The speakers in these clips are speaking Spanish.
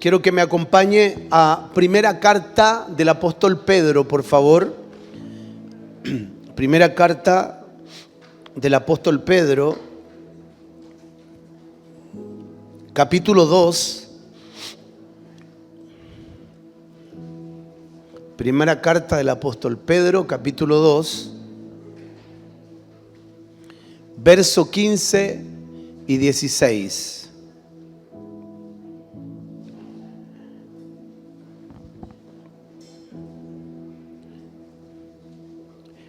quiero que me acompañe a primera carta del apóstol Pedro, por favor. Primera carta del apóstol Pedro, capítulo 2. Primera carta del apóstol Pedro, capítulo 2, verso 15 y 16.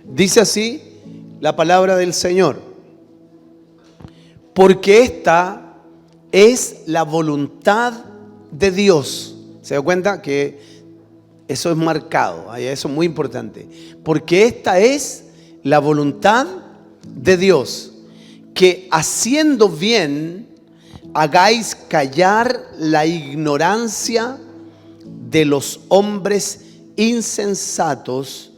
Dice así la palabra del Señor: porque esta es la voluntad de Dios. ¿Se da cuenta que eso es marcado? Eso es muy importante. Porque esta es la voluntad de Dios, que haciendo bien hagáis callar la ignorancia de los hombres insensatos,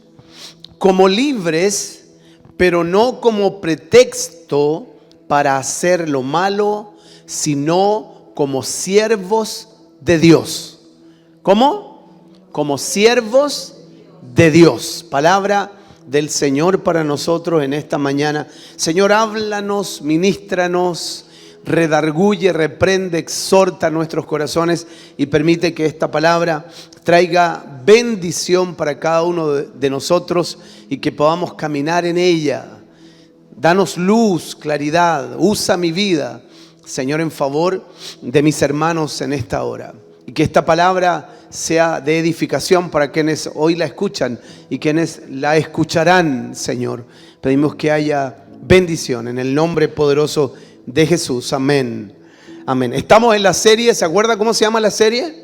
como libres, pero no como pretexto para hacer lo malo, sino como siervos de Dios. ¿Cómo? Como siervos de Dios. Palabra del Señor para nosotros en esta mañana. Señor, háblanos, ministranos, redarguye, reprende, exhorta nuestros corazones y permite que esta palabra traiga bendición para cada uno de nosotros y que podamos caminar en ella. Danos luz, claridad, usa mi vida, Señor, en favor de mis hermanos en esta hora. Y que esta palabra sea de edificación para quienes hoy la escuchan y quienes la escucharán, Señor. Pedimos que haya bendición en el nombre poderoso de Jesús. Amén. Amén. Estamos en la serie, ¿se acuerda cómo se llama la serie?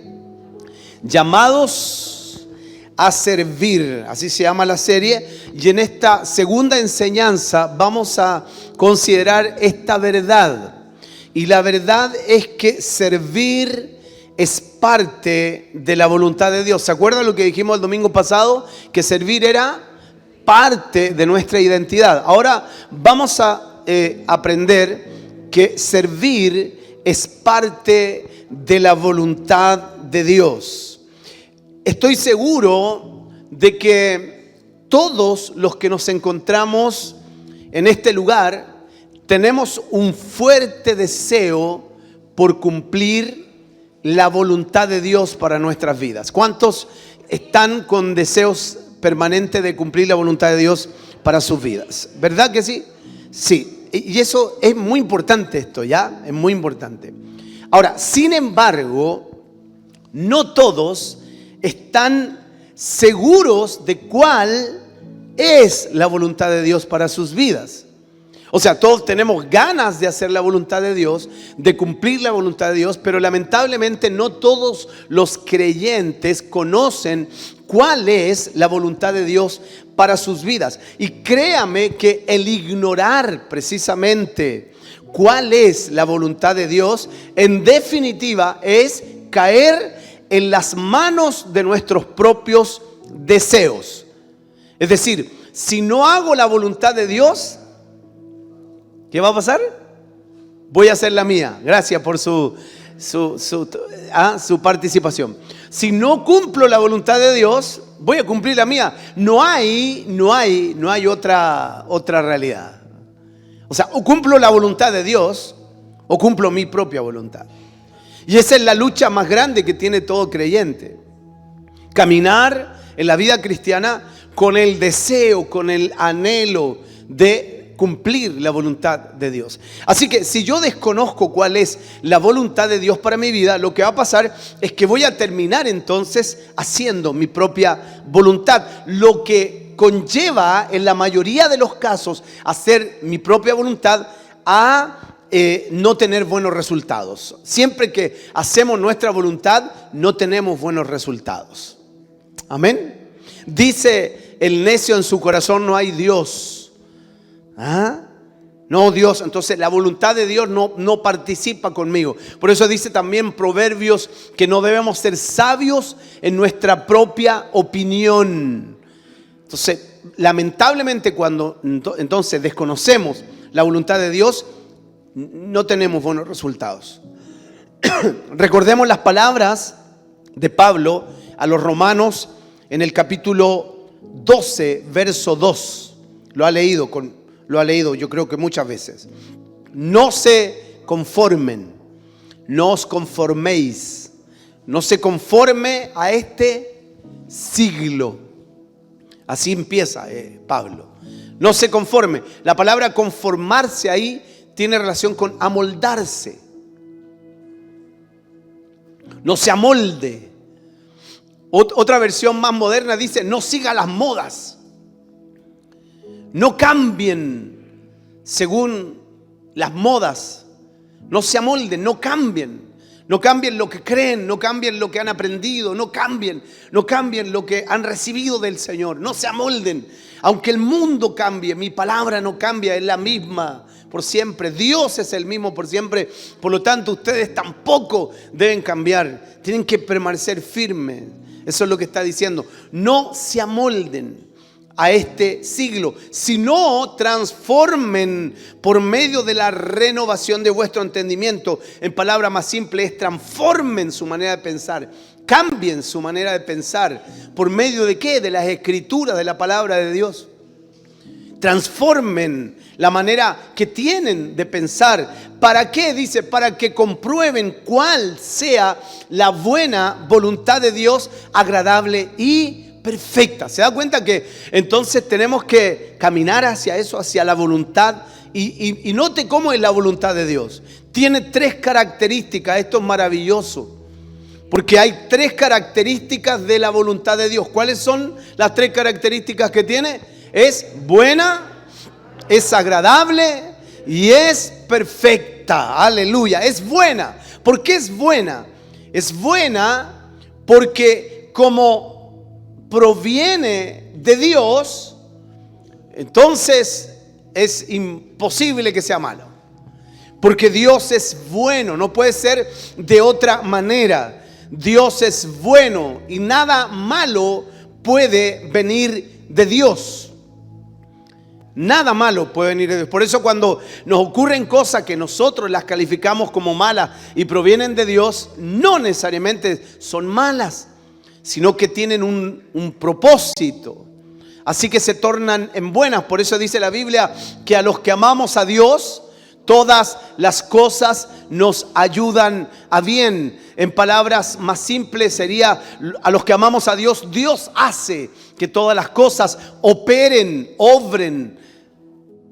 Llamados a servir, así se llama la serie. Y en esta segunda enseñanza vamos a considerar esta verdad. Y la verdad es que servir es parte de la voluntad de Dios. ¿Se acuerdan lo que dijimos el domingo pasado? Que servir era parte de nuestra identidad. Ahora vamos a aprender que servir es parte de la voluntad de Dios. Estoy seguro de que todos los que nos encontramos en este lugar tenemos un fuerte deseo por cumplir la voluntad de Dios para nuestras vidas. ¿Cuántos están con deseos permanentes de cumplir la voluntad de Dios para sus vidas? ¿Verdad que sí? Sí. Y eso es muy importante, esto, ¿ya? Es muy importante. Ahora, sin embargo, no todos están seguros de cuál es la voluntad de Dios para sus vidas. O sea, todos tenemos ganas de hacer la voluntad de Dios, de cumplir la voluntad de Dios, pero lamentablemente no todos los creyentes conocen cuál es la voluntad de Dios para sus vidas. Y créame que el ignorar precisamente cuál es la voluntad de Dios, en definitiva, es caer en las manos de nuestros propios deseos. Es decir, si no hago la voluntad de Dios, ¿qué va a pasar? Voy a hacer la mía. Gracias por su participación. Si no cumplo la voluntad de Dios, voy a cumplir la mía. No hay otra realidad. O sea, o cumplo la voluntad de Dios o cumplo mi propia voluntad. Y esa es la lucha más grande que tiene todo creyente. Caminar en la vida cristiana con el deseo, con el anhelo de cumplir la voluntad de Dios. Así que si yo desconozco cuál es la voluntad de Dios para mi vida, lo que va a pasar es que voy a terminar entonces haciendo mi propia voluntad, lo que conlleva en la mayoría de los casos hacer mi propia voluntad a no tener buenos resultados. Siempre que hacemos nuestra voluntad, no tenemos buenos resultados. Amén. Dice el necio en su corazón: no hay Dios. No, Dios, entonces la voluntad de Dios no participa conmigo. Por eso dice también Proverbios que no debemos ser sabios en nuestra propia opinión. Entonces, lamentablemente cuando entonces desconocemos la voluntad de Dios, no tenemos buenos resultados. Recordemos las palabras de Pablo a los romanos en el capítulo 12, verso 2. Lo ha leído yo creo que muchas veces. No se conformen, no os conforméis, no se conforme a este siglo. Así empieza Pablo. No se conforme. La palabra conformarse ahí tiene relación con amoldarse. No se amolde. Otra versión más moderna dice: no siga las modas. No cambien según las modas. No se amolden, no cambien. No cambien lo que creen, no cambien lo que han aprendido, no cambien lo que han recibido del Señor. No se amolden. Aunque el mundo cambie, mi palabra no cambia, es la misma por siempre. Dios es el mismo por siempre. Por lo tanto, ustedes tampoco deben cambiar. Tienen que permanecer firmes. Eso es lo que está diciendo. No se amolden a este siglo, sino transformen por medio de la renovación de vuestro entendimiento. En palabra más simple es: transformen su manera de pensar, cambien su manera de pensar. ¿Por medio de qué? De las escrituras, de la palabra de Dios. Transformen la manera que tienen de pensar. ¿Para qué? Dice: para que comprueben cuál sea la buena voluntad de Dios, agradable y perfecta. ¿Se da cuenta que entonces tenemos que caminar hacia eso, hacia la voluntad? Y note cómo es la voluntad de Dios. Tiene 3 características. Esto es maravilloso, porque hay 3 características de la voluntad de Dios. ¿Cuáles son las 3 características que tiene? Es buena, es agradable y es perfecta. Aleluya. Es buena. ¿Por qué es buena? Es buena porque como proviene de Dios, entonces es imposible que sea malo. Porque Dios es bueno, no puede ser de otra manera. Dios es bueno y nada malo puede venir de Dios. Nada malo puede venir de Dios. Por eso cuando nos ocurren cosas que nosotros las calificamos como malas y provienen de Dios, no necesariamente son malas, sino que tienen un propósito. Así que se tornan en buenas. Por eso dice la Biblia que a los que amamos a Dios, todas las cosas nos ayudan a bien. En palabras más simples sería: a los que amamos a Dios, Dios hace que todas las cosas obren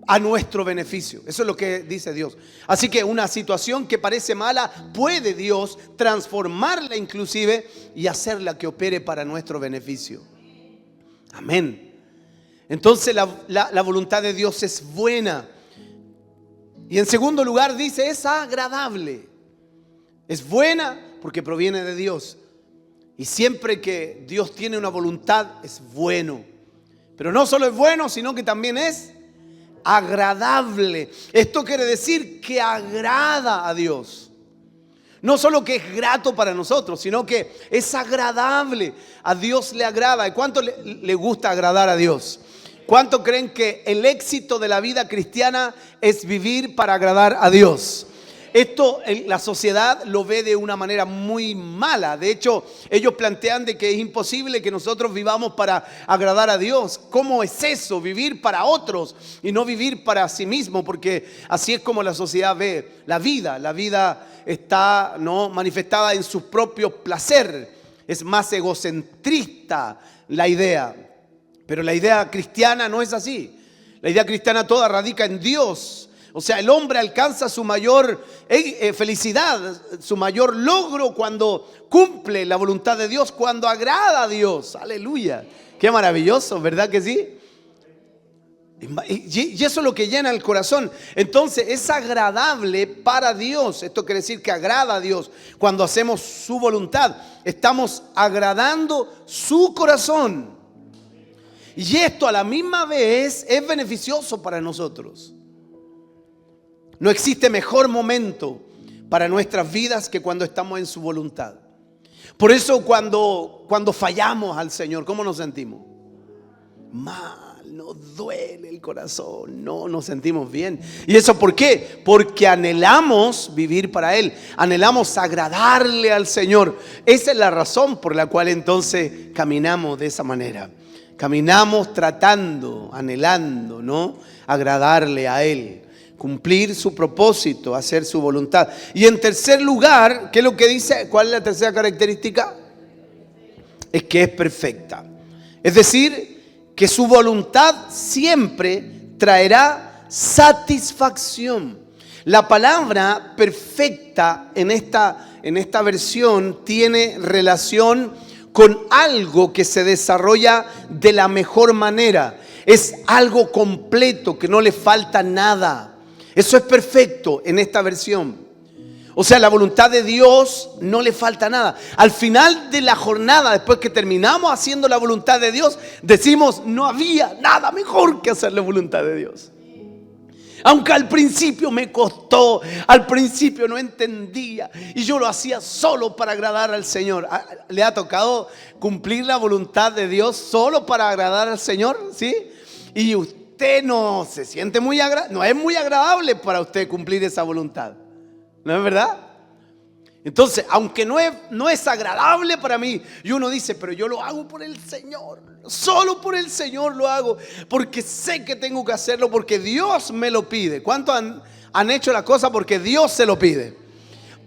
a nuestro beneficio. Eso es lo que dice Dios. Así que una situación que parece mala, puede Dios transformarla inclusive y hacerla que opere para nuestro beneficio. Amén. Entonces la voluntad de Dios es buena. Y en segundo lugar dice: es agradable. Es buena porque proviene de Dios. Y siempre que Dios tiene una voluntad, es bueno. Pero no solo es bueno, sino que también es agradable. Esto quiere decir que agrada a Dios. No solo que es grato para nosotros, sino que es agradable. A Dios le agrada. ¿Y cuánto le gusta agradar a Dios? ¿Cuánto creen que el éxito de la vida cristiana es vivir para agradar a Dios? Esto la sociedad lo ve de una manera muy mala. De hecho, ellos plantean de que es imposible que nosotros vivamos para agradar a Dios. ¿Cómo es eso? Vivir para otros y no vivir para sí mismo, porque así es como la sociedad ve la vida. La vida está manifestada en su propio placer. Es más egocentrista la idea. Pero la idea cristiana no es así. La idea cristiana toda radica en Dios. O sea, el hombre alcanza su mayor felicidad, su mayor logro cuando cumple la voluntad de Dios, cuando agrada a Dios. Aleluya. Qué maravilloso, ¿verdad que sí? Y eso es lo que llena el corazón. Entonces es agradable para Dios. Esto quiere decir que agrada a Dios. Cuando hacemos su voluntad, estamos agradando su corazón. Y esto a la misma vez es beneficioso para nosotros. No existe mejor momento para nuestras vidas que cuando estamos en su voluntad. Por eso cuando fallamos al Señor, ¿cómo nos sentimos? Mal, nos duele el corazón, no nos sentimos bien. ¿Y eso por qué? Porque anhelamos vivir para Él, anhelamos agradarle al Señor. Esa es la razón por la cual entonces caminamos de esa manera. Caminamos tratando, anhelando, ¿no? Agradarle a Él, cumplir su propósito, hacer su voluntad. Y en tercer lugar, ¿qué es lo que dice? ¿Cuál es la tercera característica? Es que es perfecta. Es decir, que su voluntad siempre traerá satisfacción. La palabra perfecta en esta versión tiene relación con algo que se desarrolla de la mejor manera. Es algo completo, que no le falta nada. Eso es perfecto en esta versión. O sea, la voluntad de Dios no le falta nada. Al final de la jornada, después que terminamos haciendo la voluntad de Dios, decimos, no había nada mejor que hacer la voluntad de Dios. Aunque al principio me costó, al principio no entendía y yo lo hacía solo para agradar al Señor. ¿Le ha tocado cumplir la voluntad de Dios solo para agradar al Señor? ¿Sí? Y usted no se siente no es muy agradable para usted cumplir esa voluntad. ¿No es verdad? Entonces, aunque no es agradable para mí, y uno dice, pero yo lo hago por el Señor, solo por el Señor lo hago, porque sé que tengo que hacerlo, porque Dios me lo pide. ¿Cuántos han hecho la cosa porque Dios se lo pide?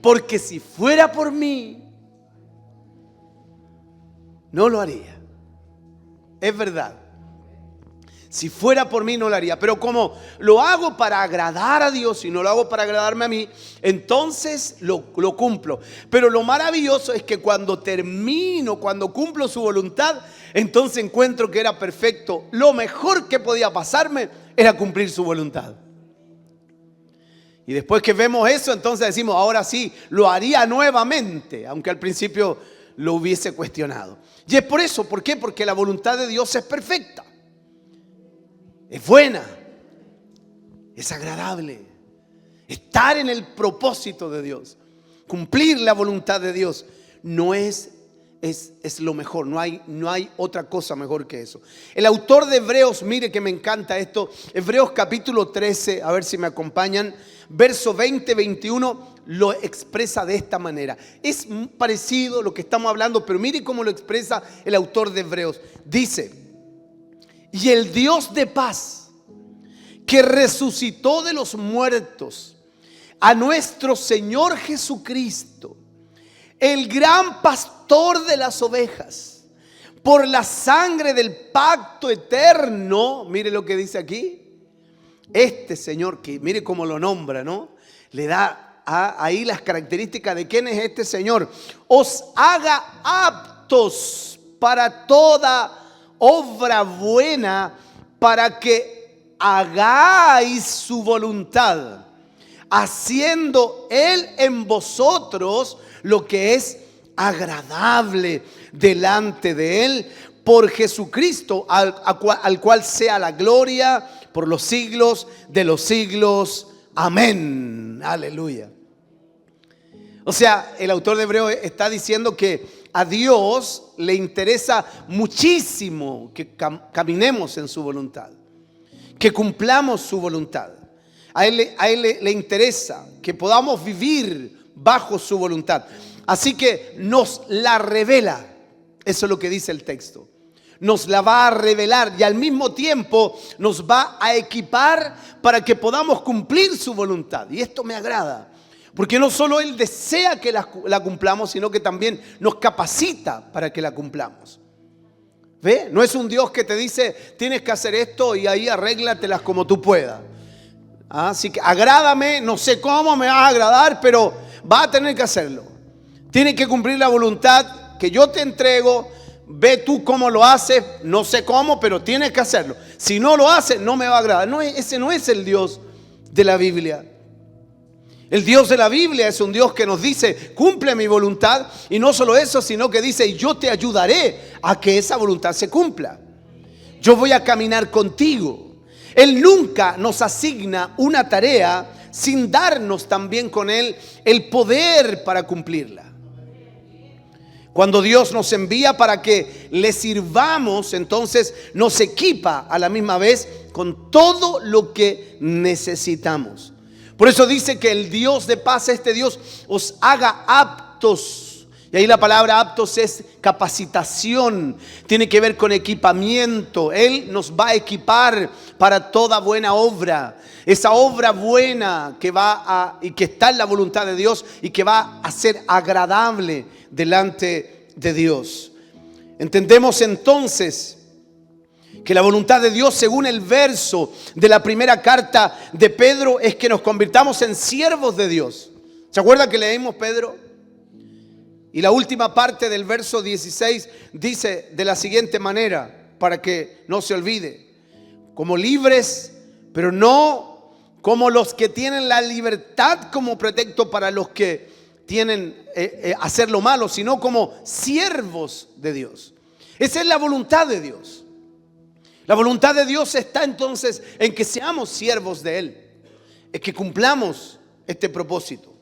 Porque si fuera por mí, no lo haría. Es verdad. Si fuera por mí no lo haría, pero como lo hago para agradar a Dios y no lo hago para agradarme a mí, entonces lo cumplo. Pero lo maravilloso es que cuando cumplo su voluntad, entonces encuentro que era perfecto. Lo mejor que podía pasarme era cumplir su voluntad. Y después que vemos eso, entonces decimos, ahora sí, lo haría nuevamente, aunque al principio lo hubiese cuestionado. Y es por eso, ¿por qué? Porque la voluntad de Dios es perfecta. Es buena, es agradable. Estar en el propósito de Dios, cumplir la voluntad de Dios, no es lo mejor. No hay otra cosa mejor que eso. El autor de Hebreos, mire que me encanta esto. Hebreos capítulo 13, a ver si me acompañan. Verso 20-21 lo expresa de esta manera. Es parecido a lo que estamos hablando, pero mire cómo lo expresa el autor de Hebreos. Dice: y el Dios de paz, que resucitó de los muertos a nuestro Señor Jesucristo, el gran pastor de las ovejas, por la sangre del pacto eterno. Mire lo que dice aquí. Este Señor, que mire cómo lo nombra, ¿no? Le da ahí las características de quién es este Señor. Os haga aptos para toda obra buena, para que hagáis su voluntad, haciendo Él en vosotros lo que es agradable delante de Él, por Jesucristo, al cual sea la gloria por los siglos de los siglos. Amén. Aleluya. O sea, el autor de Hebreos está diciendo que a Dios le interesa muchísimo que caminemos en su voluntad, que cumplamos su voluntad. A él le interesa que podamos vivir bajo su voluntad. Así que nos la revela. Eso es lo que dice el texto. Nos la va a revelar y al mismo tiempo nos va a equipar para que podamos cumplir su voluntad. Y esto me agrada. Porque no solo Él desea que la cumplamos, sino que también nos capacita para que la cumplamos. ¿Ve? No es un Dios que te dice, tienes que hacer esto y ahí arréglatelas como tú puedas. Así que agrádame, no sé cómo me vas a agradar, pero vas a tener que hacerlo. Tienes que cumplir la voluntad que yo te entrego. Ve tú cómo lo haces, no sé cómo, pero tienes que hacerlo. Si no lo haces, no me va a agradar. No, ese no es el Dios de la Biblia. El Dios de la Biblia es un Dios que nos dice, cumple mi voluntad. Y no solo eso, sino que dice, yo te ayudaré a que esa voluntad se cumpla. Yo voy a caminar contigo. Él nunca nos asigna una tarea sin darnos también con Él el poder para cumplirla. Cuando Dios nos envía para que le sirvamos, entonces nos equipa a la misma vez con todo lo que necesitamos. Por eso dice que el Dios de paz, este Dios, os haga aptos. Y ahí la palabra aptos es capacitación, tiene que ver con equipamiento. Él nos va a equipar para toda buena obra. Esa obra buena y que está en la voluntad de Dios y que va a ser agradable delante de Dios. Entendemos entonces que la voluntad de Dios, según el verso de la primera carta de Pedro, es que nos convirtamos en siervos de Dios. ¿Se acuerdan que leímos Pedro? Y la última parte del verso 16 dice de la siguiente manera, para que no se olvide: como libres, pero no como los que tienen la libertad como pretexto para los que tienen hacer lo malo, sino como siervos de Dios. Esa es la voluntad de Dios. La voluntad de Dios está entonces en que seamos siervos de Él, en que cumplamos este propósito.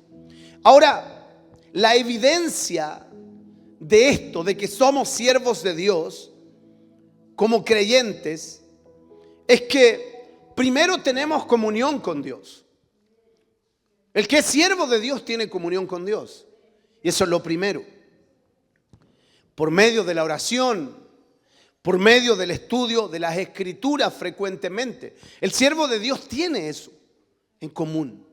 Ahora, la evidencia de esto, de que somos siervos de Dios como creyentes, es que primero tenemos comunión con Dios. El que es siervo de Dios tiene comunión con Dios. Y eso es lo primero. Por medio de la oración, por medio del estudio de las Escrituras frecuentemente. El siervo de Dios tiene eso en común.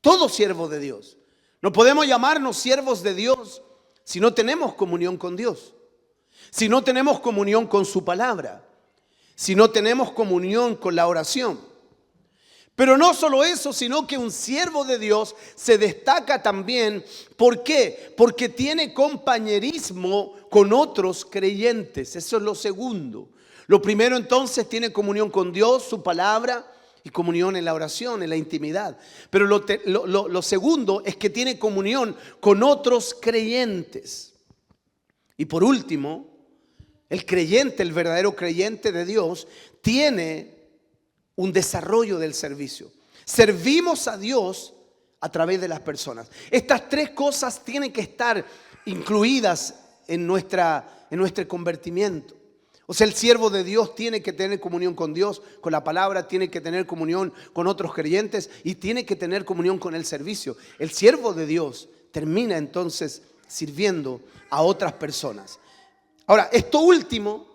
Todo siervo de Dios. No podemos llamarnos siervos de Dios si no tenemos comunión con Dios. Si no tenemos comunión con su palabra. Si no tenemos comunión con la oración. Pero no solo eso, sino que un siervo de Dios se destaca también. ¿Por qué? Porque tiene compañerismo con otros creyentes. Eso es lo segundo. Lo primero entonces, tiene comunión con Dios, su palabra, y comunión en la oración, en la intimidad. Pero lo segundo es que tiene comunión con otros creyentes. Y por último, el creyente, el verdadero creyente de Dios, tiene un desarrollo del servicio. Servimos a Dios a través de las personas. Estas tres cosas tienen que estar incluidas en nuestro convertimiento. O sea, el siervo de Dios tiene que tener comunión con Dios, con la palabra, tiene que tener comunión con otros creyentes y tiene que tener comunión con el servicio. El siervo de Dios termina entonces sirviendo a otras personas. Ahora, esto último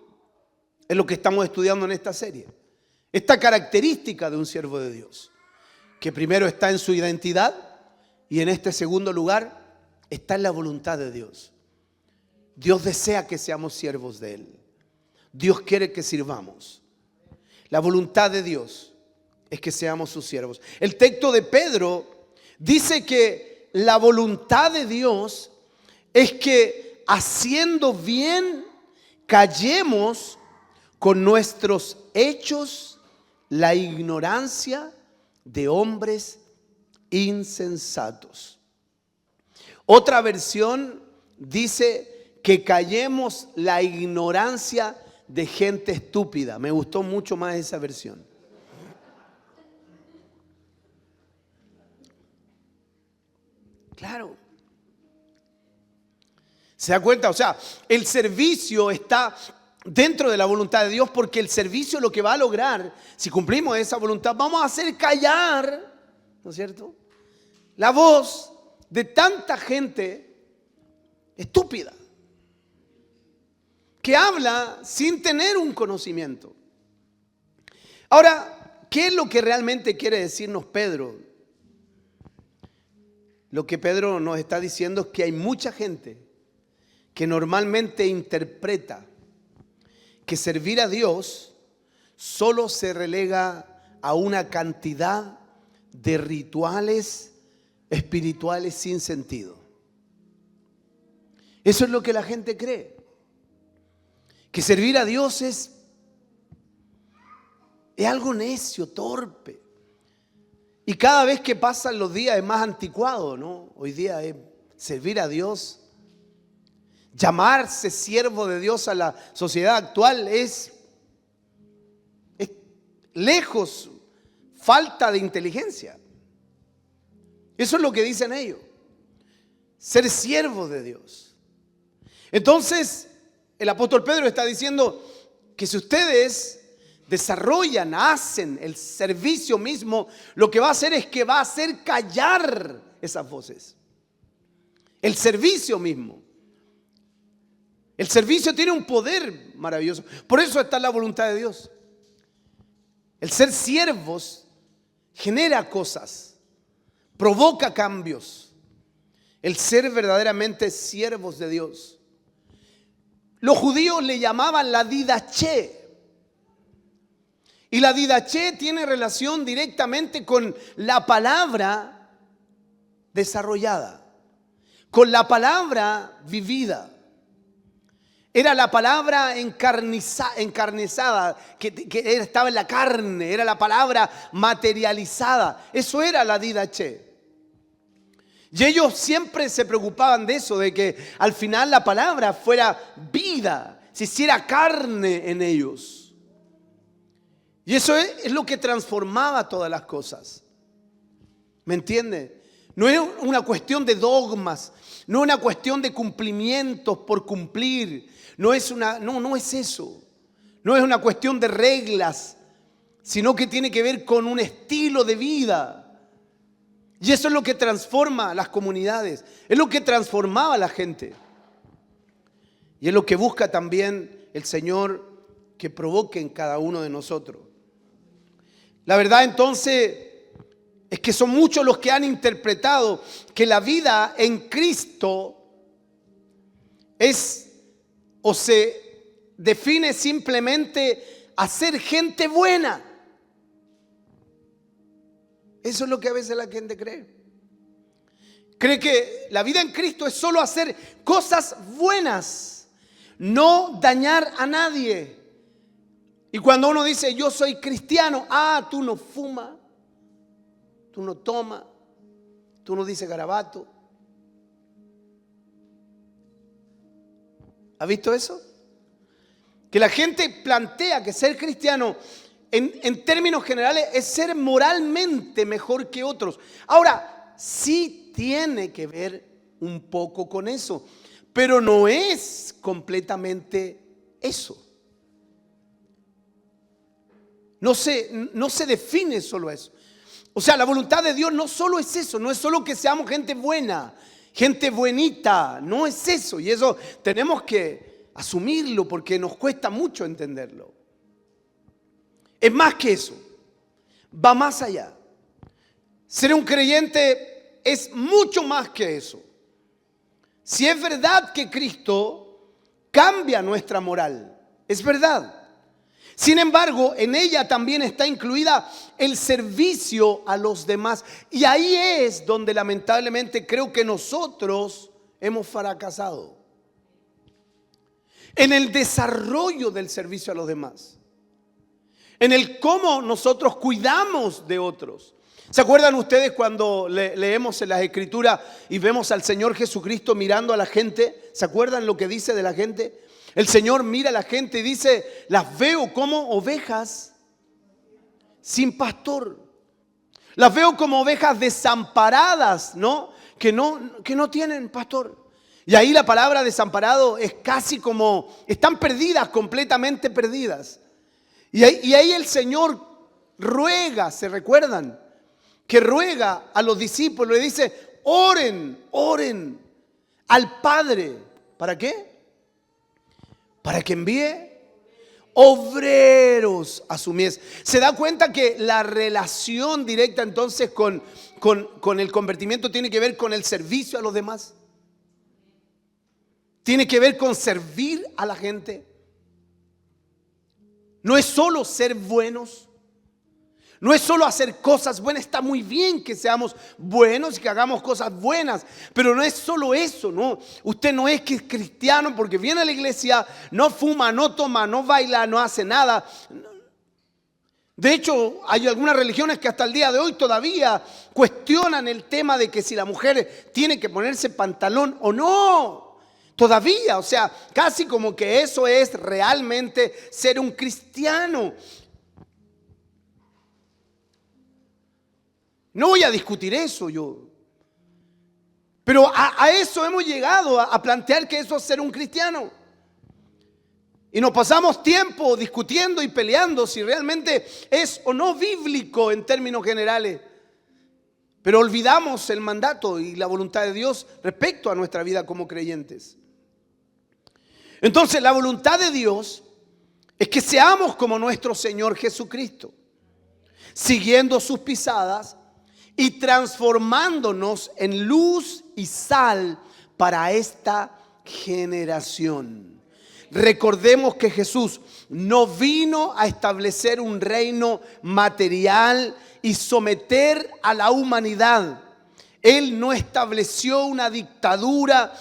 es lo que estamos estudiando en esta serie. Esta característica de un siervo de Dios, que primero está en su identidad y en este segundo lugar está en la voluntad de Dios. Dios desea que seamos siervos de Él. Dios quiere que sirvamos. La voluntad de Dios es que seamos sus siervos. El texto de Pedro dice que la voluntad de Dios es que haciendo bien callemos con nuestros hechos la ignorancia de hombres insensatos. Otra versión dice que callemos la ignorancia de gente estúpida. Me gustó mucho más esa versión. Claro. ¿Se da cuenta? O sea, el servicio está dentro de la voluntad de Dios, porque el servicio lo que va a lograr, si cumplimos esa voluntad, vamos a hacer callar, ¿no es cierto?, la voz de tanta gente estúpida que habla sin tener un conocimiento. Ahora, ¿qué es lo que realmente quiere decirnos Pedro? Lo que Pedro nos está diciendo es que hay mucha gente que normalmente interpreta que servir a Dios solo se relega a una cantidad de rituales espirituales sin sentido. Eso es lo que la gente cree. Que servir a Dios es algo necio, torpe. Y cada vez que pasan los días es más anticuado, ¿no? Hoy día es servir a Dios. Llamarse siervo de Dios a la sociedad actual es lejos, falta de inteligencia. Eso es lo que dicen ellos. Ser siervo de Dios. Entonces, el apóstol Pedro está diciendo que si ustedes desarrollan, hacen el servicio mismo, lo que va a hacer es que va a hacer callar esas voces. El servicio mismo. El servicio tiene un poder maravilloso. Por eso está la voluntad de Dios. El ser siervos genera cosas, provoca cambios. El ser verdaderamente siervos de Dios. Los judíos le llamaban la didaché. Y la didaché tiene relación directamente con la palabra desarrollada, con la palabra vivida. Era la palabra encarnizada, que estaba en la carne, era la palabra materializada. Eso era la didaché. Y ellos siempre se preocupaban de eso, de que al final la palabra fuera vida, se hiciera carne en ellos. Y eso es lo que transformaba todas las cosas. ¿Me entiende? No es una cuestión de dogmas, no es una cuestión de cumplimientos por cumplir. No es eso. No es una cuestión de reglas, sino que tiene que ver con un estilo de vida. Y eso es lo que transforma las comunidades, es lo que transformaba a la gente. Y es lo que busca también el Señor que provoque en cada uno de nosotros. La verdad entonces es que son muchos los que han interpretado que la vida en Cristo es o se define simplemente a ser gente buena. Eso es lo que a veces la gente cree. Cree que la vida en Cristo es solo hacer cosas buenas, no dañar a nadie. Y cuando uno dice yo soy cristiano, tú no fumas, tú no tomas, tú no dices garabato. ¿Ha visto eso? Que la gente plantea que ser cristiano en términos generales es ser moralmente mejor que otros. Ahora, sí tiene que ver un poco con eso, pero no es completamente eso. No se define solo eso. O sea, la voluntad de Dios no solo es eso, no es solo que seamos gente buena, gente buenita, no es eso. Y eso tenemos que asumirlo porque nos cuesta mucho entenderlo. Es más que eso, va más allá. Ser un creyente es mucho más que eso. Si es verdad que Cristo cambia nuestra moral, es verdad. Sin embargo, en ella también está incluida el servicio a los demás. Y ahí es donde lamentablemente creo que nosotros hemos fracasado. En el desarrollo del servicio a los demás. En el cómo nosotros cuidamos de otros. ¿Se acuerdan ustedes cuando leemos en las Escrituras y vemos al Señor Jesucristo mirando a la gente? ¿Se acuerdan lo que dice de la gente? El Señor mira a la gente y dice, las veo como ovejas sin pastor. Las veo como ovejas desamparadas, ¿no? Que no tienen pastor. Y ahí la palabra desamparado es casi como, están perdidas, completamente perdidas. Y ahí el Señor ruega, ¿se recuerdan? Que ruega a los discípulos, le dice, oren al Padre. ¿Para qué? Para que envíe obreros a su mies. Se da cuenta que la relación directa entonces con el convertimiento tiene que ver con el servicio a los demás. Tiene que ver con servir a la gente. No es solo ser buenos. No es solo hacer cosas buenas. Está muy bien que seamos buenos y que hagamos cosas buenas, pero no es solo eso, ¿no? Usted no es que es cristiano porque viene a la iglesia, no fuma, no toma, no baila, no hace nada. De hecho, hay algunas religiones que hasta el día de hoy todavía cuestionan el tema de que si la mujer tiene que ponerse pantalón o no. Todavía, o sea, casi como que eso es realmente ser un cristiano. No voy a discutir eso yo. Pero a eso hemos llegado, a plantear que eso es ser un cristiano. Y nos pasamos tiempo discutiendo y peleando si realmente es o no bíblico en términos generales. Pero olvidamos el mandato y la voluntad de Dios respecto a nuestra vida como creyentes. Entonces, la voluntad de Dios es que seamos como nuestro Señor Jesucristo, siguiendo sus pisadas y transformándonos en luz y sal para esta generación. Recordemos que Jesús no vino a establecer un reino material y someter a la humanidad. Él no estableció una dictadura.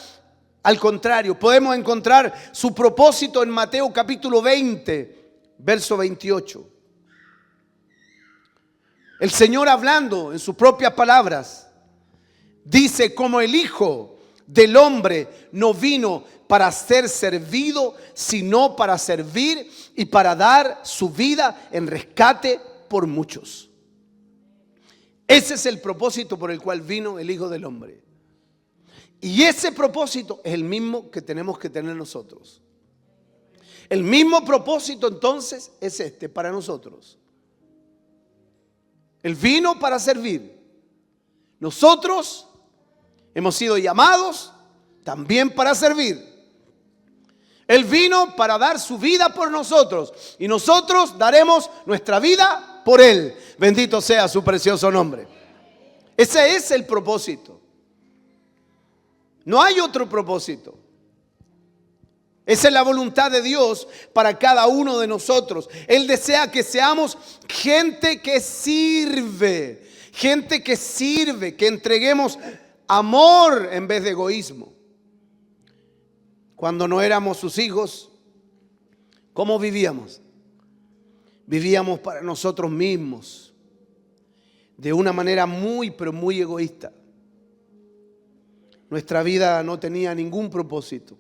Al contrario, podemos encontrar su propósito en Mateo capítulo 20, verso 28. El Señor, hablando en sus propias palabras, dice: como el Hijo del Hombre no vino para ser servido, sino para servir y para dar su vida en rescate por muchos. Ese es el propósito por el cual vino el Hijo del Hombre. Y ese propósito es el mismo que tenemos que tener nosotros. El mismo propósito entonces es este para nosotros. Él vino para servir. Nosotros hemos sido llamados también para servir. Él vino para dar su vida por nosotros y nosotros daremos nuestra vida por Él. Bendito sea su precioso nombre. Ese es el propósito. No hay otro propósito. Esa es la voluntad de Dios para cada uno de nosotros. Él desea que seamos gente que sirve, que entreguemos amor en vez de egoísmo. Cuando no éramos sus hijos, ¿cómo vivíamos? Vivíamos para nosotros mismos, de una manera muy, pero muy egoísta. Nuestra vida no tenía ningún propósito.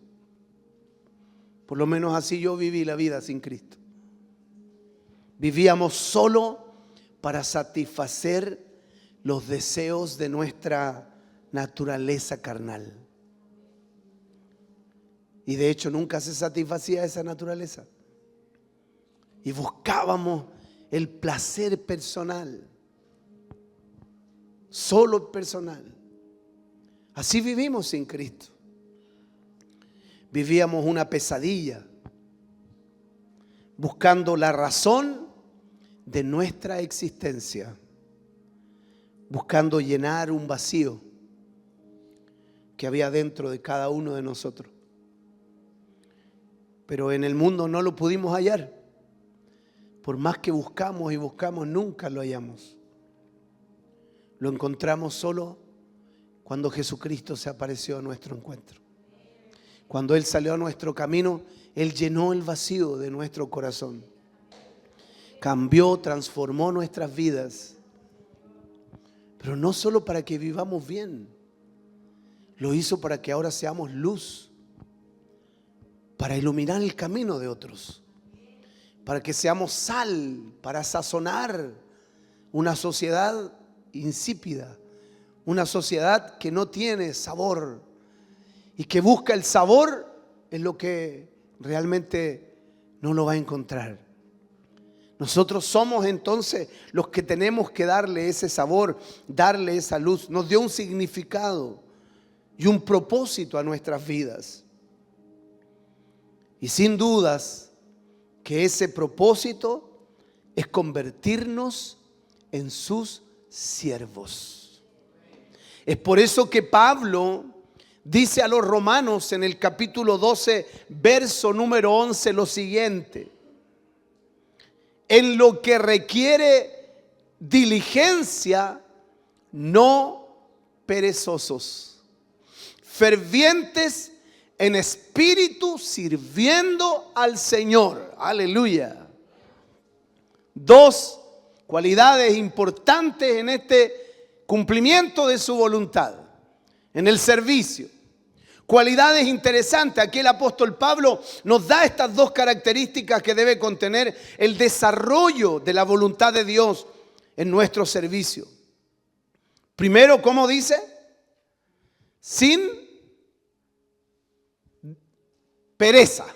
Por lo menos así yo viví la vida sin Cristo. Vivíamos solo para satisfacer los deseos de nuestra naturaleza carnal. Y de hecho nunca se satisfacía esa naturaleza. Y buscábamos el placer personal. Solo personal. Así vivimos sin Cristo. Vivíamos una pesadilla, buscando la razón de nuestra existencia, buscando llenar un vacío que había dentro de cada uno de nosotros. Pero en el mundo no lo pudimos hallar. Por más que buscamos y buscamos, nunca lo hallamos. Lo encontramos solo cuando Jesucristo se apareció a nuestro encuentro. Cuando Él salió a nuestro camino, Él llenó el vacío de nuestro corazón. Cambió, transformó nuestras vidas. Pero no solo para que vivamos bien. Lo hizo para que ahora seamos luz. Para iluminar el camino de otros. Para que seamos sal, para sazonar una sociedad insípida. Una sociedad que no tiene sabor. Y que busca el sabor en lo que realmente no lo va a encontrar. Nosotros somos entonces los que tenemos que darle ese sabor, darle esa luz. Nos dio un significado y un propósito a nuestras vidas. Y sin dudas que ese propósito es convertirnos en sus siervos. Es por eso que Pablo dice a los romanos en el capítulo 12, verso número 11 lo siguiente: en lo que requiere diligencia, no perezosos, fervientes en espíritu, sirviendo al Señor. Aleluya. Dos cualidades importantes en este cumplimiento de su voluntad, en el servicio. Cualidades interesantes. Aquí el apóstol Pablo nos da estas dos características que debe contener el desarrollo de la voluntad de Dios en nuestro servicio. Primero, ¿cómo dice? sin pereza.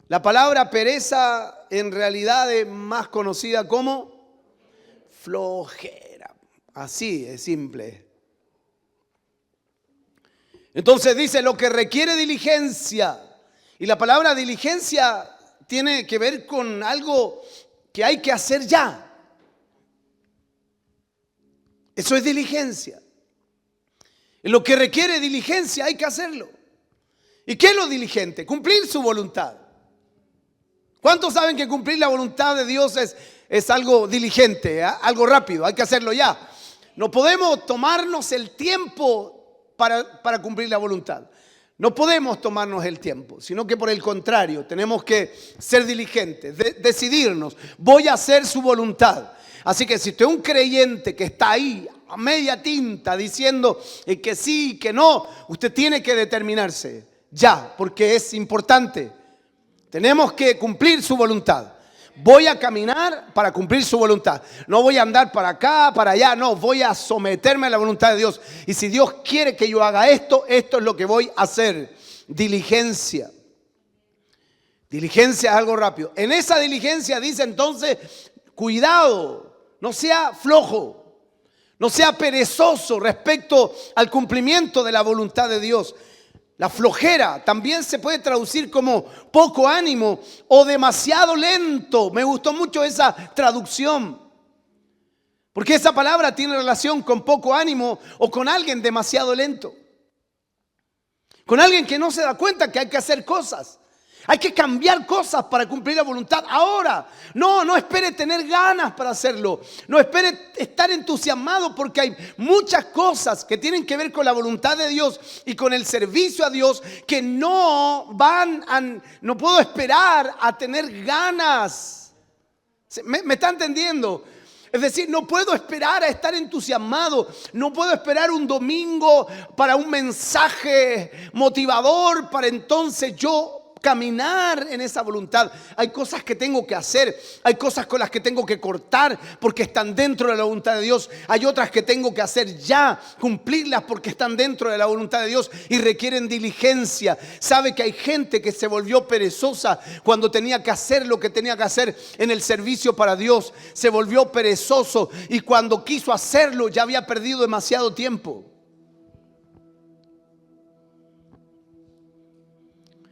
La palabra pereza en realidad es más conocida como flojera. Así es simple. Entonces dice lo que requiere diligencia. Y la palabra diligencia tiene que ver con algo que hay que hacer ya. Eso es diligencia. En lo que requiere diligencia hay que hacerlo. ¿Y qué es lo diligente? Cumplir su voluntad. ¿Cuántos saben que cumplir la voluntad de Dios es algo diligente, algo rápido? Hay que hacerlo ya. No podemos tomarnos el tiempo para cumplir la voluntad. No podemos tomarnos el tiempo, sino que por el contrario, tenemos que ser diligentes, decidirnos, voy a hacer su voluntad. Así que si usted es un creyente que está ahí a media tinta diciendo que sí, que no, usted tiene que determinarse ya, porque es importante. Tenemos que cumplir su voluntad. Voy a caminar para cumplir su voluntad. No voy a andar para acá, para allá. No, voy a someterme a la voluntad de Dios. Y si Dios quiere que yo haga esto, esto es lo que voy a hacer. Diligencia. Diligencia es algo rápido. En esa diligencia dice entonces, cuidado, no sea flojo, no sea perezoso respecto al cumplimiento de la voluntad de Dios. La flojera también se puede traducir como poco ánimo o demasiado lento. Me gustó mucho esa traducción. Porque esa palabra tiene relación con poco ánimo o con alguien demasiado lento. Con alguien que no se da cuenta que hay que hacer cosas. Hay que cambiar cosas para cumplir la voluntad ahora. No espere tener ganas para hacerlo. No espere estar entusiasmado porque hay muchas cosas que tienen que ver con la voluntad de Dios y con el servicio a Dios que no puedo esperar a tener ganas. ¿Me está entendiendo? Es decir, no puedo esperar a estar entusiasmado. No puedo esperar un domingo para un mensaje motivador para entonces yo caminar en esa voluntad. Hay cosas que tengo que hacer, hay cosas con las que tengo que cortar porque están dentro de la voluntad de Dios. Hay otras que tengo que hacer ya, cumplirlas porque están dentro de la voluntad de Dios y requieren diligencia. Sabe que hay gente que se volvió perezosa cuando tenía que hacer lo que tenía que hacer en el servicio para Dios. Se volvió perezoso y cuando quiso hacerlo ya había perdido demasiado tiempo.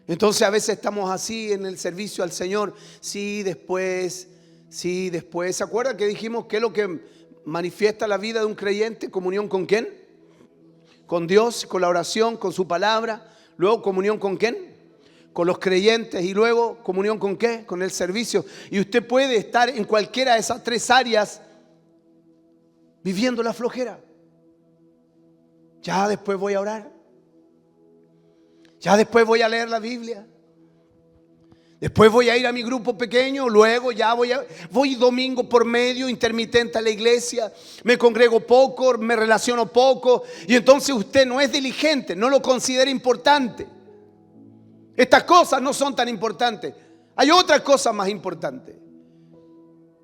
Entonces a veces estamos así en el servicio al Señor. Sí, después. ¿Se acuerda que dijimos que es lo que manifiesta la vida de un creyente? ¿Comunión con quién? Con Dios, con la oración, con su palabra. Luego comunión con quién? Con los creyentes. Y luego comunión con qué? Con el servicio. Y usted puede estar en cualquiera de esas tres áreas viviendo la flojera. Ya después voy a orar. Ya después voy a leer la Biblia. Después voy a ir a mi grupo pequeño. Luego ya voy domingo por medio, intermitente a la iglesia. Me congrego poco, me relaciono poco. Y entonces usted no es diligente, no lo considera importante. Estas cosas no son tan importantes. Hay otras cosas más importantes.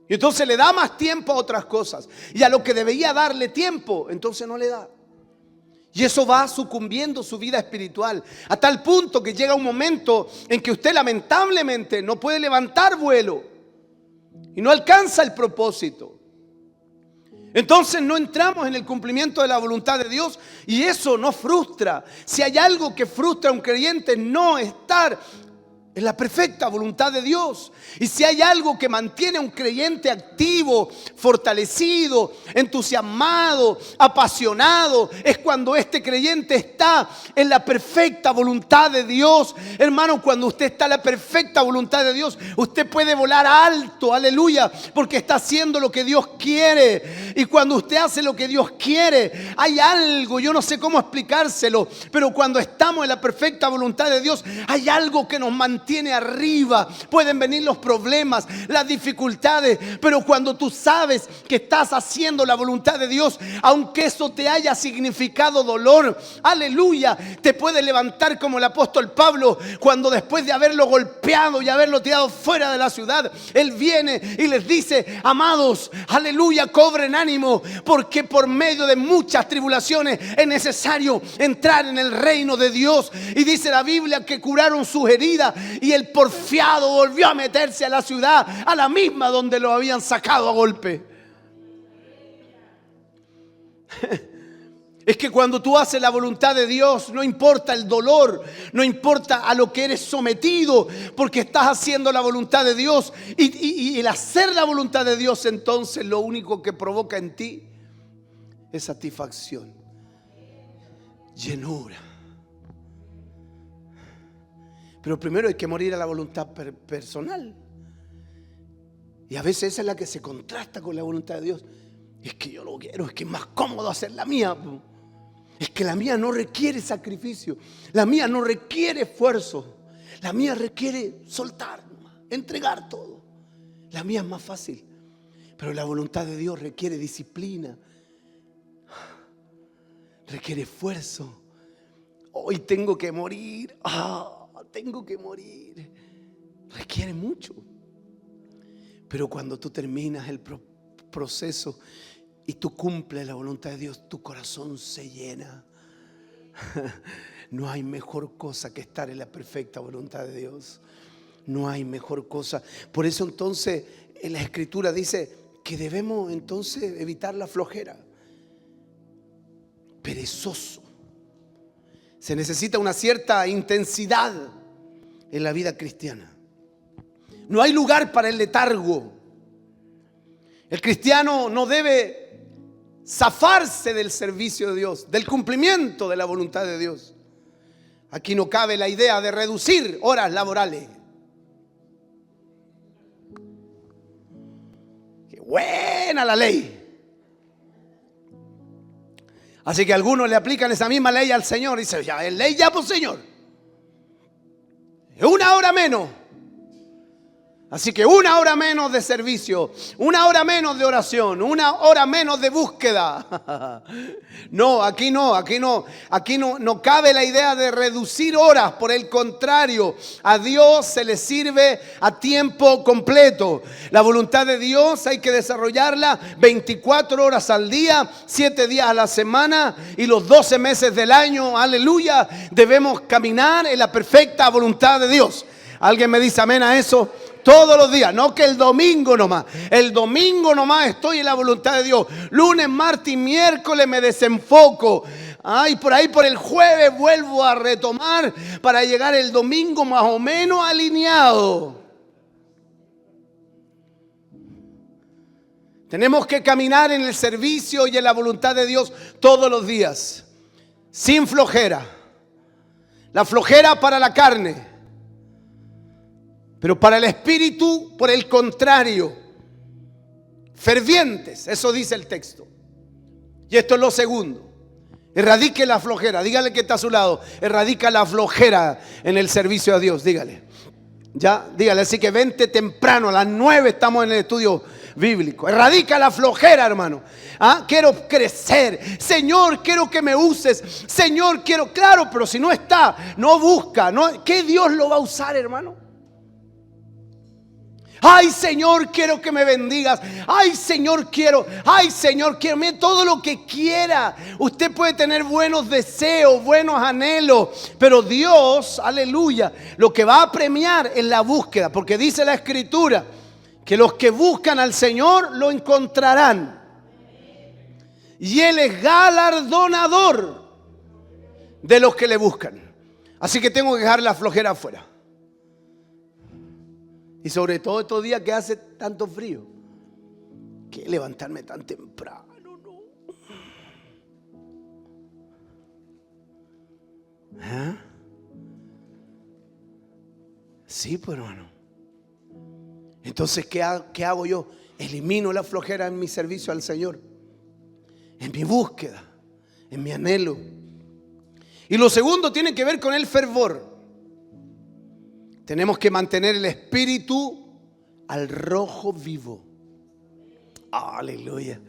Y entonces le da más tiempo a otras cosas. Y a lo que debería darle tiempo, entonces no le da. Y eso va sucumbiendo su vida espiritual a tal punto que llega un momento en que usted lamentablemente no puede levantar vuelo y no alcanza el propósito. Entonces no entramos en el cumplimiento de la voluntad de Dios y eso nos frustra. Si hay algo que frustra a un creyente, no estar en la perfecta voluntad de Dios. Y si hay algo que mantiene a un creyente activo, fortalecido, entusiasmado, apasionado, es cuando este creyente está en la perfecta voluntad de Dios. Hermano, cuando usted está en la perfecta voluntad de Dios, usted puede volar alto, aleluya, porque está haciendo lo que Dios quiere. Y cuando usted hace lo que Dios quiere, hay algo, yo no sé cómo explicárselo, pero cuando estamos en la perfecta voluntad de Dios, hay algo que nos mantiene mantiene arriba. Pueden venir los problemas, las dificultades, pero cuando tú sabes que estás haciendo la voluntad de Dios, aunque eso te haya significado dolor, aleluya, te puede levantar como el apóstol Pablo, cuando después de haberlo golpeado y haberlo tirado fuera de la ciudad, él viene y les dice: amados, aleluya, cobren ánimo, porque por medio de muchas tribulaciones es necesario entrar en el reino de Dios. Y dice la Biblia que curaron sus heridas y el porfiado volvió a meterse a la ciudad, a la misma donde lo habían sacado a golpe. Es que cuando tú haces la voluntad de Dios, no importa el dolor, no importa a lo que eres sometido, porque estás haciendo la voluntad de Dios. Y el hacer la voluntad de Dios, entonces lo único que provoca en ti es satisfacción, llenura. Pero primero hay que morir a la voluntad personal. Y a veces esa es la que se contrasta con la voluntad de Dios. Es que yo lo quiero, es que es más cómodo hacer la mía. Es que la mía no requiere sacrificio, la mía no requiere esfuerzo, la mía requiere soltar, entregar todo. La mía es más fácil, pero la voluntad de Dios requiere disciplina, requiere esfuerzo. Hoy tengo que morir, tengo que morir. Requiere mucho. Pero cuando tú terminas el proceso y tú cumples la voluntad de Dios, tu corazón se llena. No hay mejor cosa que estar en la perfecta voluntad de Dios. No hay mejor cosa. Por eso entonces en la Escritura dice que debemos entonces evitar la flojera. Perezoso. Se necesita una cierta intensidad en la vida cristiana. No hay lugar para el letargo. El cristiano no debe zafarse del servicio de Dios, del cumplimiento de la voluntad de Dios. Aquí no cabe la idea de reducir horas laborales. Qué buena la ley. Así que algunos le aplican esa misma ley al Señor. Dice: ya es ley ya, pues Señor, es una hora menos. Así que una hora menos de servicio, una hora menos de oración, una hora menos de búsqueda. No, aquí no cabe la idea de reducir horas. Por el contrario, a Dios se le sirve a tiempo completo. La voluntad de Dios hay que desarrollarla 24 horas al día, 7 días a la semana y los 12 meses del año. Aleluya, debemos caminar en la perfecta voluntad de Dios. ¿Alguien me dice amén a eso? Todos los días, no que el domingo nomás. El domingo nomás estoy en la voluntad de Dios. Lunes, martes y miércoles me desenfoco. Por ahí por el jueves vuelvo a retomar para llegar el domingo más o menos alineado. Tenemos que caminar en el servicio y en la voluntad de Dios todos los días, sin flojera. La flojera para la carne. Pero para el espíritu, por el contrario, fervientes, eso dice el texto. Y esto es lo segundo. Erradique la flojera. Dígale que está a su lado. Erradica la flojera en el servicio a Dios. Dígale. Ya, dígale. Así que vente temprano. A las 9 estamos en el estudio bíblico. Erradica la flojera, hermano. Quiero crecer. Señor, quiero que me uses. Señor, quiero. Claro, pero si no está, no busca. ¿Qué Dios lo va a usar, hermano? Ay, Señor, quiero que me bendigas. Ay, Señor, quiero. Mire, todo lo que quiera. Usted puede tener buenos deseos, buenos anhelos, pero Dios, aleluya, lo que va a premiar es la búsqueda, porque dice la Escritura que los que buscan al Señor lo encontrarán. Y Él es galardonador de los que le buscan. Así que tengo que dejar la flojera afuera. Y sobre todo estos días que hace tanto frío, que levantarme tan temprano, ¿no? Sí, pues hermano. Entonces, ¿qué hago yo? Elimino la flojera en mi servicio al Señor, en mi búsqueda, en mi anhelo. Y lo segundo tiene que ver con el fervor. Tenemos que mantener el espíritu al rojo vivo. Aleluya.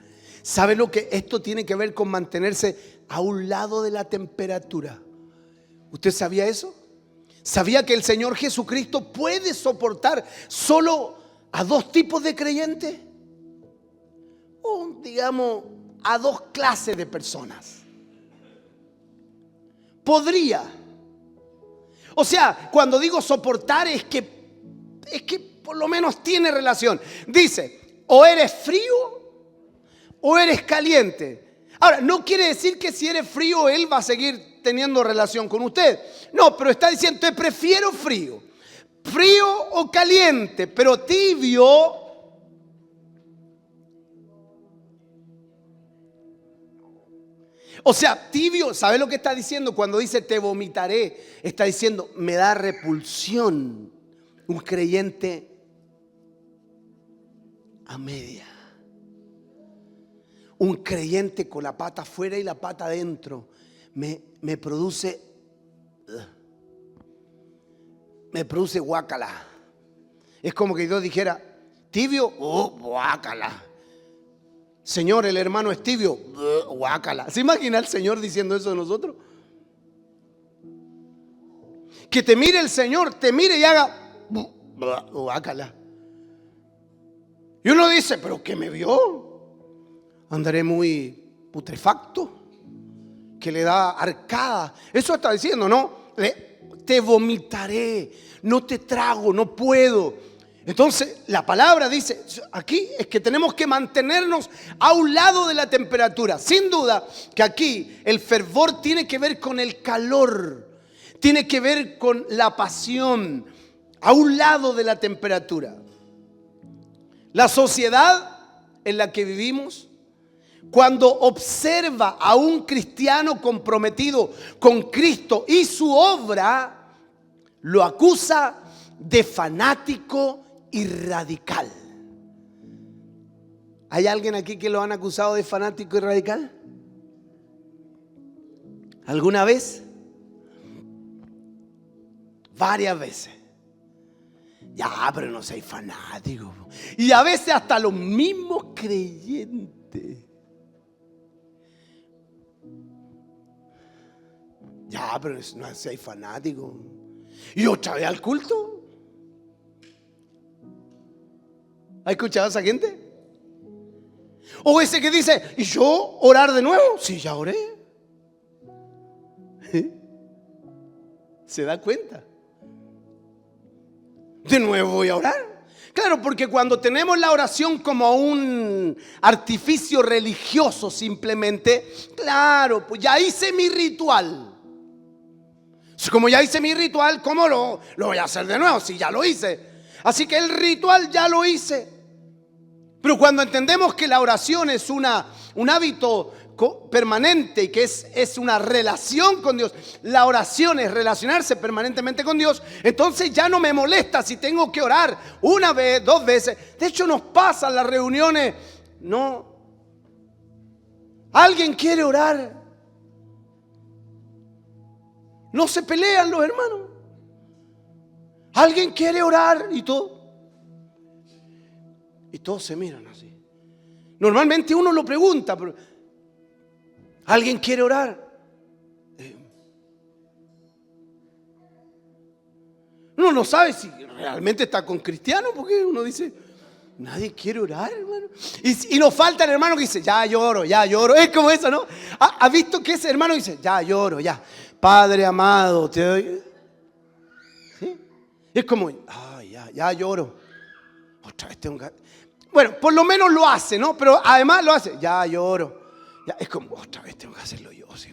¿Sabe lo que esto tiene que ver con mantenerse a un lado de la temperatura? ¿Usted sabía eso? ¿Sabía que el Señor Jesucristo puede soportar solo a dos tipos de creyentes? O digamos a dos clases de personas. Podría. O sea, cuando digo soportar es que por lo menos tiene relación. Dice, o eres frío o eres caliente. Ahora, no quiere decir que si eres frío él va a seguir teniendo relación con usted. No, pero está diciendo, te prefiero frío. Frío o caliente, pero tibio. O sea, tibio, ¿sabe lo que está diciendo cuando dice te vomitaré? Está diciendo, me da repulsión un creyente a media. Un creyente con la pata afuera y la pata adentro. Me produce guácala. Es como que Dios dijera, tibio, guácala. Señor, el hermano es tibio, guácala. ¿Se imagina el Señor diciendo eso de nosotros? Que te mire el Señor, te mire y haga guácala. Y uno dice, pero ¿qué me vio? Andaré muy putrefacto, que le da arcada. Eso está diciendo, ¿no? Te vomitaré, no te trago, no puedo. Entonces la palabra dice aquí es que tenemos que mantenernos a un lado de la temperatura. Sin duda que aquí el fervor tiene que ver con el calor, tiene que ver con la pasión, a un lado de la temperatura. La sociedad en la que vivimos, cuando observa a un cristiano comprometido con Cristo y su obra, lo acusa de fanático y radical. ¿Hay alguien aquí que lo han acusado de fanático y radical? ¿Alguna vez? Varias veces. Ya, pero no seas fanático. Y a veces hasta los mismos creyentes. Ya, pero no seas fanático. Y otra vez al culto. ¿Ha escuchado a esa gente? O ese que dice, ¿y yo orar de nuevo? Sí, ya oré. ¿Se da cuenta? De nuevo voy a orar. Claro, porque cuando tenemos la oración como un artificio religioso simplemente, claro, pues ya hice mi ritual. Como ya hice mi ritual, ¿cómo lo voy a hacer de nuevo? Si ya lo hice. Así que el ritual ya lo hice. Pero cuando entendemos que la oración es un hábito permanente y que es una relación con Dios, la oración es relacionarse permanentemente con Dios, entonces ya no me molesta si tengo que orar una vez, dos veces. De hecho nos pasan las reuniones, no. ¿Alguien quiere orar? No se pelean los hermanos. ¿Alguien quiere orar? Y todos se miran así. Normalmente uno lo pregunta, pero ¿alguien quiere orar? Uno no sabe si realmente está con cristiano, porque uno dice, nadie quiere orar, hermano. Y nos falta el hermano que dice, ya lloro. Es como eso, ¿no? ¿Ha visto que ese hermano dice, ya lloro, ya? Padre amado, te doy. ¿Sí? Es como, ya lloro. Otra vez tengo que. Bueno, por lo menos lo hace, ¿no? Pero además lo hace, ya lloro. Ya, es como, otra vez tengo que hacerlo yo. ¿Sí?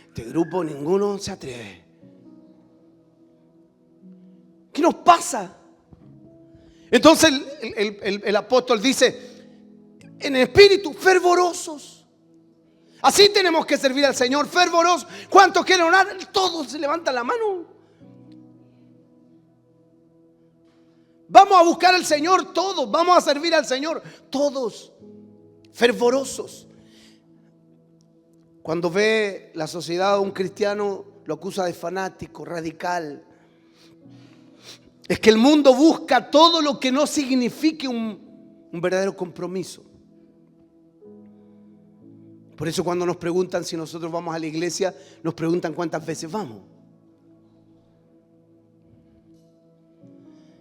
Este grupo ninguno se atreve. ¿Qué nos pasa? Entonces el apóstol dice, en espíritu, fervorosos. Así tenemos que servir al Señor, fervorosos. ¿Cuántos quieren orar? Todos se levantan la mano. Vamos a buscar al Señor todos, vamos a servir al Señor todos, fervorosos. Cuando ve la sociedad a un cristiano, lo acusa de fanático, radical. Es que el mundo busca todo lo que no signifique un verdadero compromiso. Por eso cuando nos preguntan si nosotros vamos a la iglesia, nos preguntan cuántas veces vamos.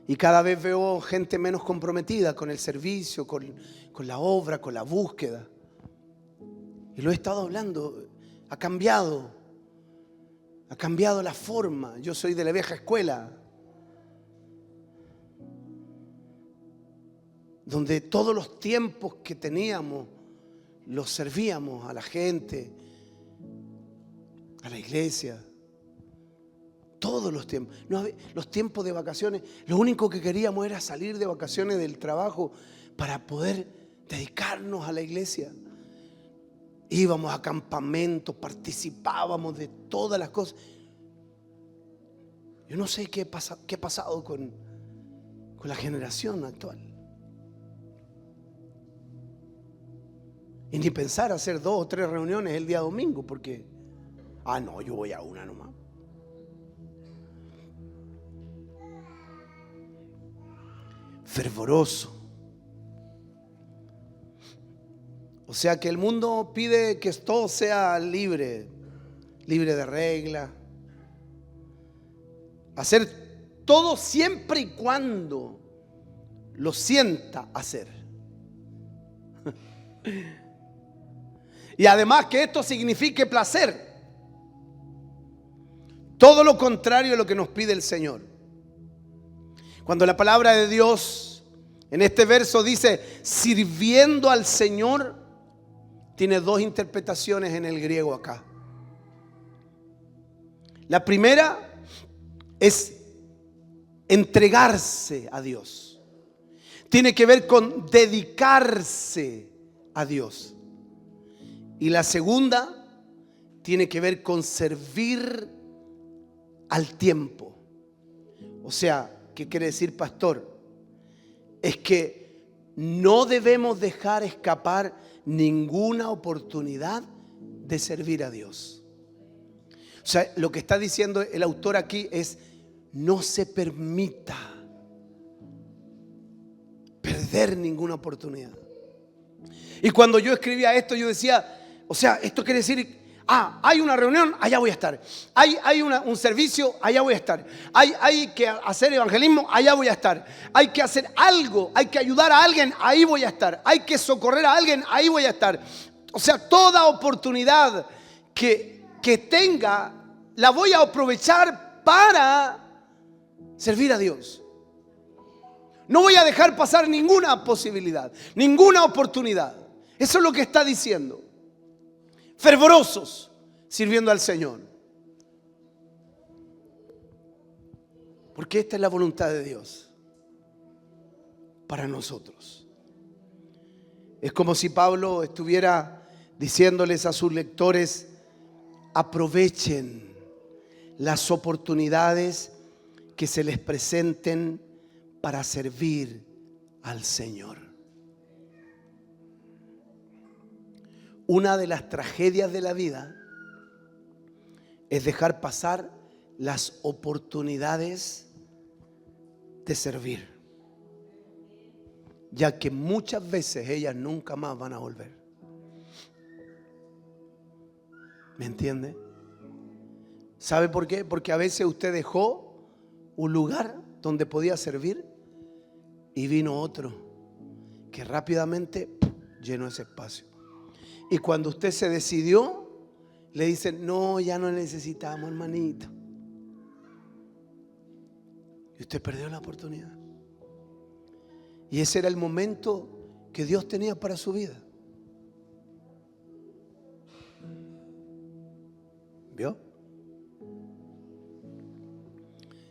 Y cada vez veo gente menos comprometida con el servicio, con la obra, con la búsqueda. Y lo he estado hablando, ha cambiado la forma. Yo soy de la vieja escuela, donde todos los tiempos que teníamos los servíamos a la gente, a la iglesia. Todos los tiempos. No, los tiempos de vacaciones, lo único que queríamos era salir de vacaciones del trabajo para poder dedicarnos a la iglesia. Íbamos a campamentos, participábamos de todas las cosas. Yo no sé qué ha pasado con la generación actual. Y ni pensar hacer 2 o 3 reuniones el día domingo, porque, no, yo voy a una nomás. Fervoroso. O sea que el mundo pide que todo sea libre de reglas. Hacer todo siempre y cuando lo sienta hacer. Y además que esto signifique placer. Todo lo contrario a lo que nos pide el Señor. Cuando la palabra de Dios en este verso dice sirviendo al Señor, tiene 2 interpretaciones en el griego acá. La primera es entregarse a Dios. Tiene que ver con dedicarse a Dios. Y la segunda tiene que ver con servir al tiempo. O sea, ¿qué quiere decir, pastor? Es que no debemos dejar escapar ninguna oportunidad de servir a Dios. O sea, lo que está diciendo el autor aquí es: no se permita perder ninguna oportunidad. Y cuando yo escribía esto, yo decía, o sea, esto quiere decir, hay una reunión, allá voy a estar. Hay un servicio, allá voy a estar. Hay que hacer evangelismo, allá voy a estar. Hay que hacer algo, hay que ayudar a alguien, ahí voy a estar. Hay que socorrer a alguien, ahí voy a estar. O sea, toda oportunidad que tenga, la voy a aprovechar para servir a Dios. No voy a dejar pasar ninguna posibilidad, ninguna oportunidad. Eso es lo que está diciendo. Fervorosos, sirviendo al Señor. Porque esta es la voluntad de Dios para nosotros. Es como si Pablo estuviera diciéndoles a sus lectores: aprovechen las oportunidades que se les presenten para servir al Señor. Una de las tragedias de la vida es dejar pasar las oportunidades de servir, ya que muchas veces ellas nunca más van a volver. ¿Me entiende? ¿Sabe por qué? Porque a veces usted dejó un lugar donde podía servir y vino otro que rápidamente llenó ese espacio. Y cuando usted se decidió, le dicen: no, ya no necesitamos, hermanito. Y usted perdió la oportunidad. Y ese era el momento que Dios tenía para su vida. ¿Vio?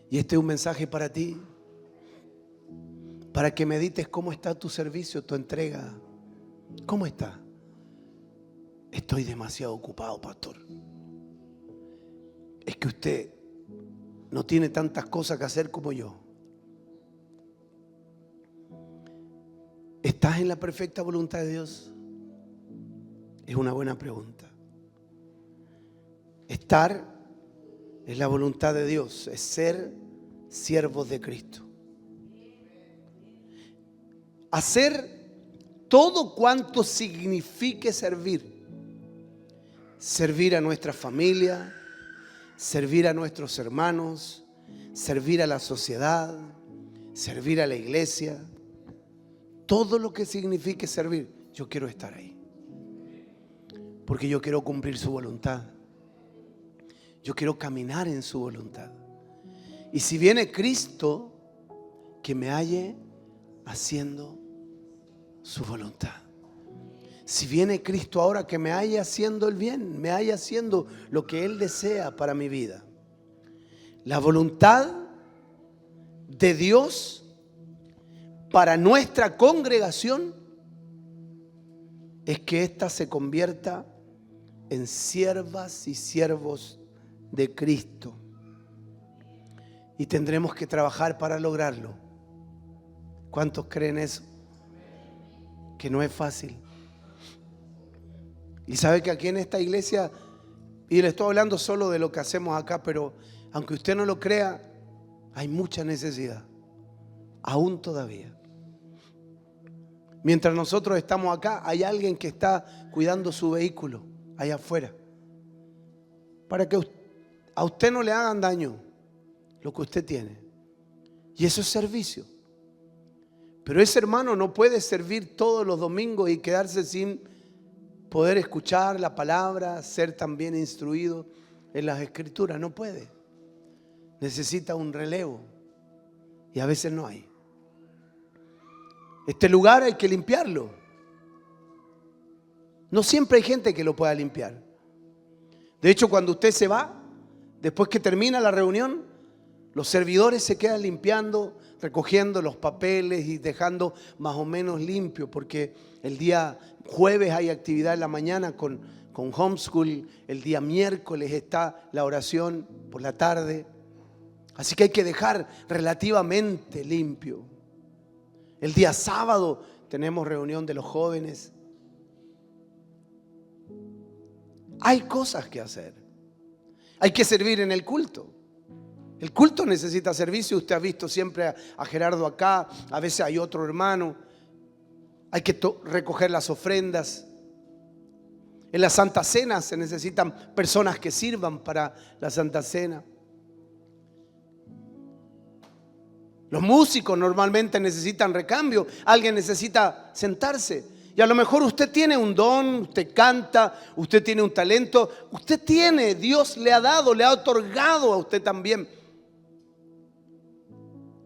Y este es un mensaje para ti, para que medites cómo está tu servicio, tu entrega. ¿Cómo está? Estoy demasiado ocupado, pastor. Es que usted no tiene tantas cosas que hacer como yo. ¿Estás en la perfecta voluntad de Dios? Es una buena pregunta. Estar es la voluntad de Dios, es ser siervos de Cristo. hacer todo cuanto signifique servir. Servir a nuestra familia, servir a nuestros hermanos, servir a la sociedad, servir a la iglesia. Todo lo que signifique servir, yo quiero estar ahí. Porque yo quiero cumplir su voluntad. Yo quiero caminar en su voluntad. Y si viene Cristo, que me halle haciendo su voluntad. Si viene Cristo ahora, que me halle haciendo el bien, me halle haciendo lo que Él desea para mi vida. La voluntad de Dios para nuestra congregación es que ésta se convierta en siervas y siervos de Cristo. Y tendremos que trabajar para lograrlo. ¿Cuántos creen eso? Que no es fácil. Y sabe que aquí en esta iglesia, y le estoy hablando solo de lo que hacemos acá, pero aunque usted no lo crea, hay mucha necesidad, aún todavía. Mientras nosotros estamos acá, hay alguien que está cuidando su vehículo allá afuera, para que a usted no le hagan daño lo que usted tiene. Y eso es servicio. Pero ese hermano no puede servir todos los domingos y quedarse sin poder escuchar la palabra, ser también instruido en las escrituras. No puede. Necesita un relevo. Y a veces no hay. Este lugar hay que limpiarlo. No siempre hay gente que lo pueda limpiar. De hecho, cuando usted se va, después que termina la reunión, los servidores se quedan limpiando, recogiendo los papeles y dejando más o menos limpio, porque el día jueves hay actividad en la mañana con homeschool, el día miércoles está la oración por la tarde. Así que hay que dejar relativamente limpio. El día sábado tenemos reunión de los jóvenes. Hay cosas que hacer. Hay que servir en el culto. El culto necesita servicio. Usted ha visto siempre a Gerardo acá. A veces hay otro hermano. Hay que recoger las ofrendas. En la Santa Cena se necesitan personas que sirvan para la Santa Cena. Los músicos normalmente necesitan recambio. Alguien necesita sentarse. Y a lo mejor usted tiene un don, usted canta, usted tiene un talento. Usted tiene, Dios le ha dado, le ha otorgado a usted también.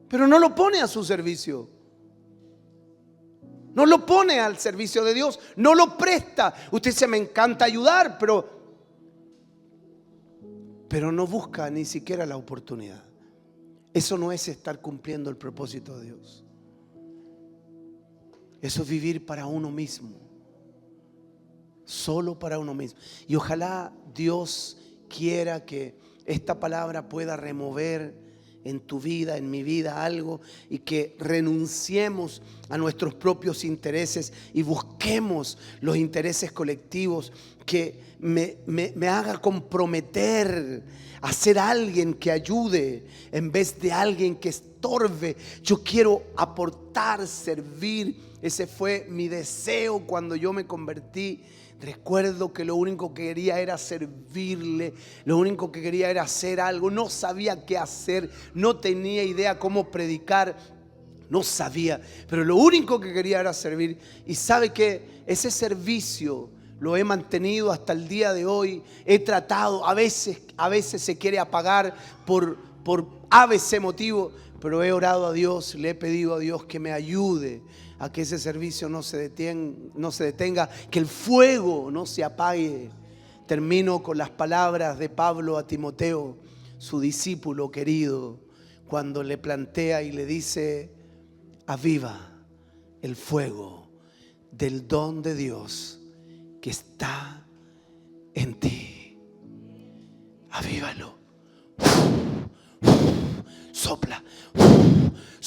Pero no lo pone a su servicio. No lo pone al servicio de Dios. No lo presta. Usted dice, me encanta ayudar, pero no busca ni siquiera la oportunidad. Eso no es estar cumpliendo el propósito de Dios. Eso es vivir para uno mismo. Solo para uno mismo. Y ojalá Dios quiera que esta palabra pueda remover en tu vida, en mi vida, algo, y que renunciemos a nuestros propios intereses y busquemos los intereses colectivos, que me haga comprometer a ser alguien que ayude en vez de alguien que estorbe. Yo quiero aportar, servir. Ese fue mi deseo cuando yo me convertí. Recuerdo que lo único que quería era servirle, lo único que quería era hacer algo. No sabía qué hacer, no tenía idea cómo predicar, no sabía, pero lo único que quería era servir. Y sabe que ese servicio lo he mantenido hasta el día de hoy. He tratado, a veces se quiere apagar por ABC motivo, pero he orado a Dios, le he pedido a Dios que me ayude a que ese servicio no se detenga, que el fuego no se apague. Termino con las palabras de Pablo a Timoteo, su discípulo querido, cuando le plantea y le dice: aviva el fuego del don de Dios que está en ti. Avívalo. Sopla.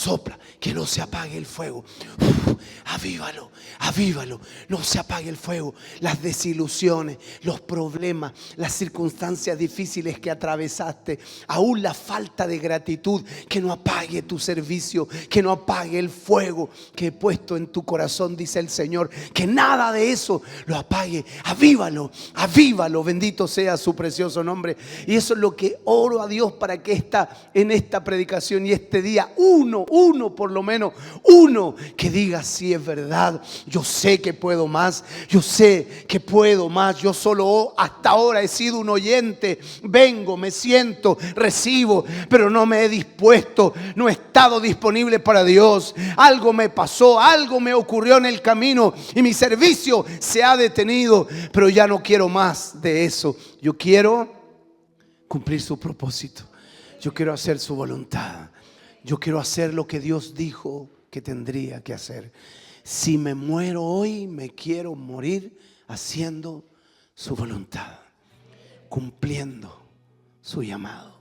sopla, que no se apague el fuego. Avívalo, avívalo, no se apague el fuego. Las desilusiones, los problemas, las circunstancias difíciles que atravesaste, aún la falta de gratitud, que no apague tu servicio, que no apague el fuego que he puesto en tu corazón, dice el Señor. Que nada de eso lo apague. Avívalo, avívalo, bendito sea su precioso nombre. Y eso es lo que oro a Dios para que en esta predicación y este día, uno por lo menos, uno que diga: sí, es verdad, yo sé que puedo más, yo sé que puedo más. Yo solo hasta ahora he sido un oyente, vengo, me siento, recibo, pero no me he dispuesto, no he estado disponible para Dios. Algo me pasó, algo me ocurrió en el camino y mi servicio se ha detenido, pero ya no quiero más de eso. Yo quiero cumplir su propósito, yo quiero hacer su voluntad, yo quiero hacer lo que Dios dijo que tendría que hacer. Si me muero hoy, me quiero morir haciendo su voluntad, cumpliendo su llamado.